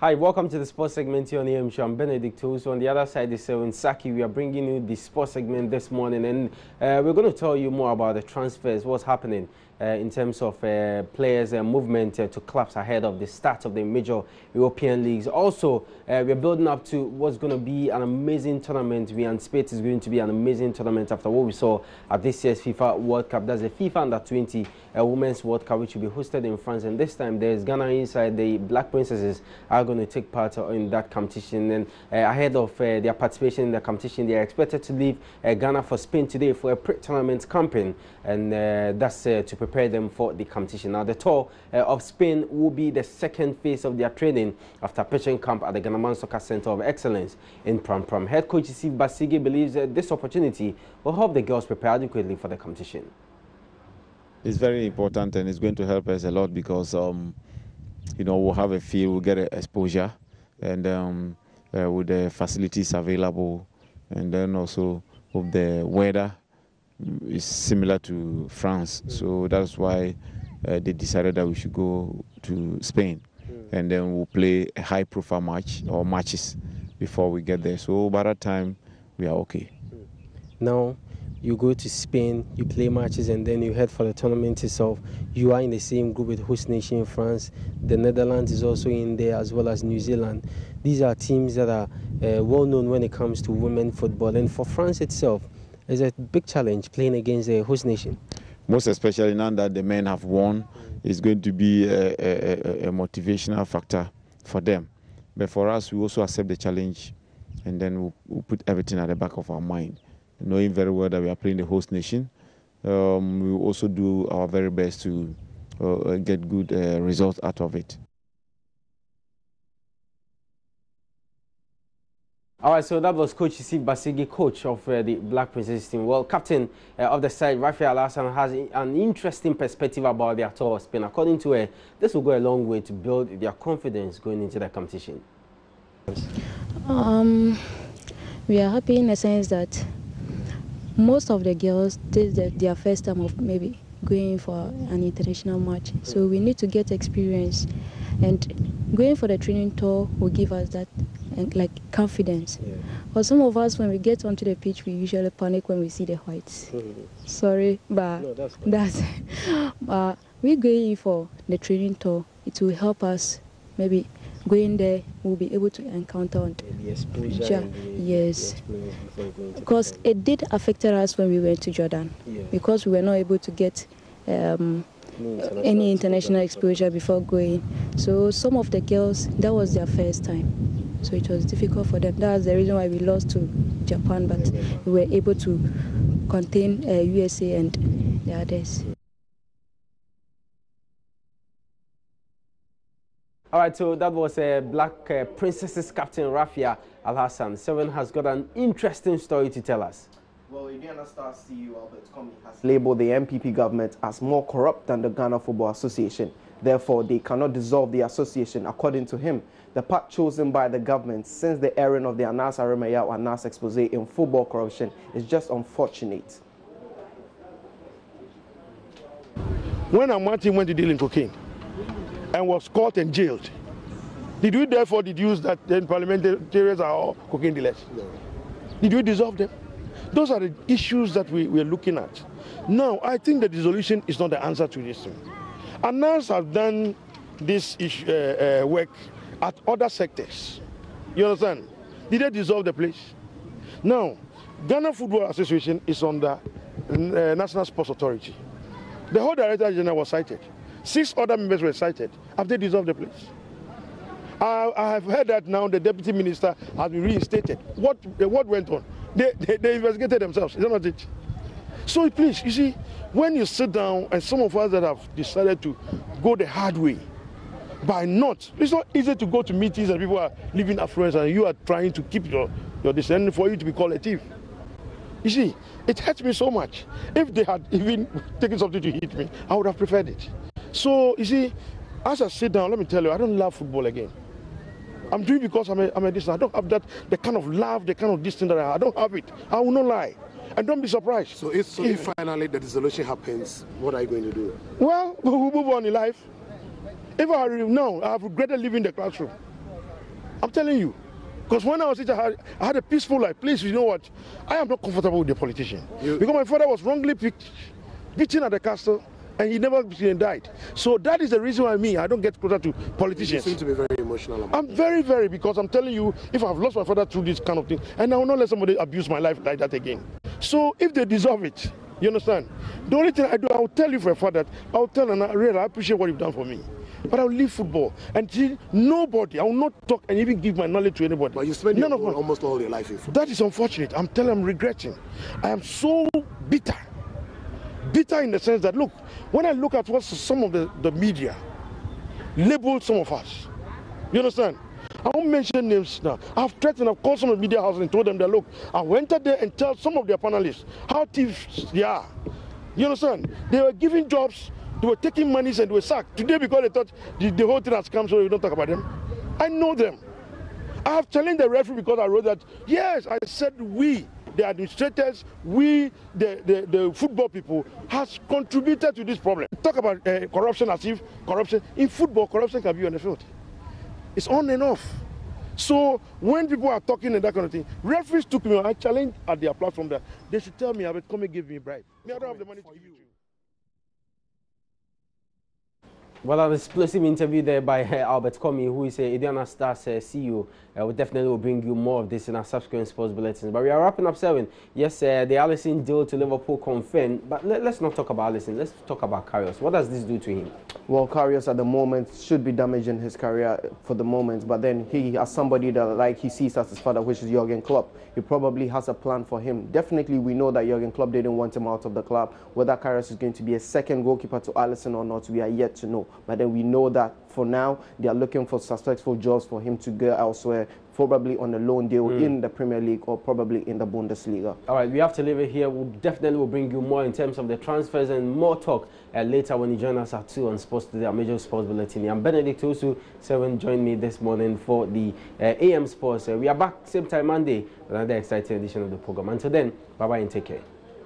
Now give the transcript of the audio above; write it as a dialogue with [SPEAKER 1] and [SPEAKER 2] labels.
[SPEAKER 1] Hi, welcome to the sports segment here on the AM Show. I'm Benedict Toso. On the other side is Saki. We are bringing you the sports segment this morning, and we're going to tell you more about the transfers, what's happening in terms of players' movement to clubs ahead of the start of the major European leagues. Also, we're building up to what's going to be an amazing tournament. We anticipate it's going to be an amazing tournament after what we saw at this year's FIFA World Cup. That's the FIFA Under-20 Women's World Cup, which will be hosted in France. And this time, there's Ghana inside. The Black Princesses are going to take part in that competition. And ahead of their participation in the competition, they are expected to leave Ghana for Spain today for a pre-tournament campaign. And that's to prepare them for the competition. Now, the tour of Spain will be the second phase of their training after pitching camp at the Ghana Soccer Center of Excellence in Pram Pram. Head coach Steve Basigi believes that this opportunity will help the girls prepare adequately for the competition.
[SPEAKER 2] It's very important, and it's going to help us a lot because, we'll have a field, we'll get exposure, and with the facilities available, and then also with the weather is similar to France. So that's why they decided that we should go to Spain, and then we'll play a high-profile match or matches before we get there. So by that time, we are okay.
[SPEAKER 1] Now, you go to Spain, you play matches, and then you head for the tournament itself. You are in the same group with host nation France. The Netherlands is also in there, as well as New Zealand. These are teams that are well known when it comes to women football. And for France itself, it's a big challenge playing against the host nation.
[SPEAKER 2] Most especially now that the men have won, it's going to be a motivational factor for them. But for us, we also accept the challenge, and then we'll put everything at the back of our mind, knowing very well that we are playing the host nation. We will also do our very best to get good results out of it. All right, so that was Coach Steve Basigi, coach of the Black Princess team. Well, captain of the side, Rafael Hassan, has an interesting perspective about their tour of Spain. According to her, this will go a long way to build their confidence going into the competition.
[SPEAKER 3] We are happy in the sense that most of the girls, this is their first time of maybe going for an international match. So we need to get experience, and going for the training tour will give us that confidence. Yeah. But some of us, when we get onto the pitch, we usually panic when we see the whites. Sorry, but no, we're going for the training tour. It will help us. Maybe going there, we'll be able to encounter
[SPEAKER 1] the exposure.
[SPEAKER 3] Yes, because it did affect us when we went to Jordan, because we were not able to get any international exposure before going. So some of the girls, that was their first time. So it was difficult for them. That's the reason why we lost to Japan, but we were able to contain USA and the others.
[SPEAKER 1] All right, so that was Black Princesses captain Rafia Al-Hassan. Seven has got an interesting story to tell us.
[SPEAKER 4] Well, Indiana Stars CEO Albert Comey has labeled the MPP government as more corrupt than the Ghana Football Association. Therefore, they cannot dissolve the association. According to him, the path chosen by the government since the airing of the Anas Aremeyaw Anas expose in football corruption is just unfortunate.
[SPEAKER 5] When Amati went to deal in cocaine and was caught and jailed, did we therefore deduce that then parliamentarians are all cocaine dealers? No. Did we dissolve them? Those are the issues that we are looking at. Now, I think the dissolution is not the answer to this thing. Anas have done this work at other sectors. You understand? Did they dissolve the place? Now, Ghana Football Association is under National Sports Authority. The whole Director General was cited. 6 other members were cited. Have they dissolved the place? I have heard that now the Deputy Minister has been reinstated. What went on? They investigated themselves. Is that not it? So please, you see, when you sit down, and some of us that have decided to go the hard way, it's not easy to go to meetings and people are living affluence and you are trying to keep your descendant for you to be called a thief. You see, it hurts me so much. If they had even taken something to hit me, I would have preferred it. So, you see, as I sit down, let me tell you, I don't love football again. I'm doing it because I'm a distance. I don't have the kind of love, the kind of distance that I don't have it. I will not lie. And don't be surprised.
[SPEAKER 6] So if finally the dissolution happens, what are you going to do?
[SPEAKER 5] Well, we'll move on in life. If I have regretted leaving the classroom. telling you. Because when I was I had a peaceful life. Please, you know what? I am not comfortable with the politician. Because my father was wrongly beaten at the castle, and he never died. So that is the reason why I don't get closer to politicians.
[SPEAKER 6] You seem to be very emotional about
[SPEAKER 5] I'm very, very, because I'm telling you, if I've lost my father through this kind of thing, and I will not let somebody abuse my life like that again. So if they deserve it, you understand? The only thing I do, I will tell you for a fact that I will tell and I really appreciate what you've done for me. But I will leave football and see nobody. I will not talk and even give my knowledge to anybody.
[SPEAKER 6] But you spent almost all your life in football.
[SPEAKER 5] That is unfortunate. I'm telling you, I'm regretting. I am so bitter. Bitter in the sense that, look, when I look at what some of the media labeled some of us, you understand? I won't mention names now. I've threatened, I've called some of the media houses and told them that, look, I went out there and tell some of their panelists how thieves they are. You understand? They were giving jobs, they were taking monies and they were sacked. Today, because they thought the whole thing has come, so we don't talk about them. I know them. I have challenged the referee because I wrote that, yes, I said we, the administrators, we, the football people, has contributed to this problem. Talk about corruption as if corruption, in football, corruption can be on the field. It's on and off. So when people are talking and that kind of thing, referees took me on. I challenged at their platform that they should tell me, Albert, come and give me a bribe. I don't have the money to give it to you.
[SPEAKER 1] Well, an explosive interview there by Albert Comey, who is Indiana Stars CEO. We definitely will bring you more of this in our subsequent sports bulletins. But we are wrapping up 7. Yes, the Alisson deal to Liverpool confirmed. But let's not talk about Alisson. Let's talk about Karius. What does this do to him?
[SPEAKER 4] Well, Karius at the moment should be damaging his career for the moment. But then he, as somebody that like he sees as his father, which is Jurgen Klopp, he probably has a plan for him. Definitely, we know that Jurgen Klopp didn't want him out of the club. Whether Karius is going to be a second goalkeeper to Alisson or not, we are yet to know. But then we know that for now, they are looking for successful jobs for him to go elsewhere, probably on a loan deal in the Premier League or probably in the Bundesliga. All
[SPEAKER 1] right, we have to leave it here. We'll definitely bring you more in terms of the transfers and more talk later when you join us at 2 on Sports Today, our major sports bulletin. I'm Benedict Osu. 7 joined me this morning for the AM Sports. We are back same time Monday with another exciting edition of the program. Until then, bye-bye and take care.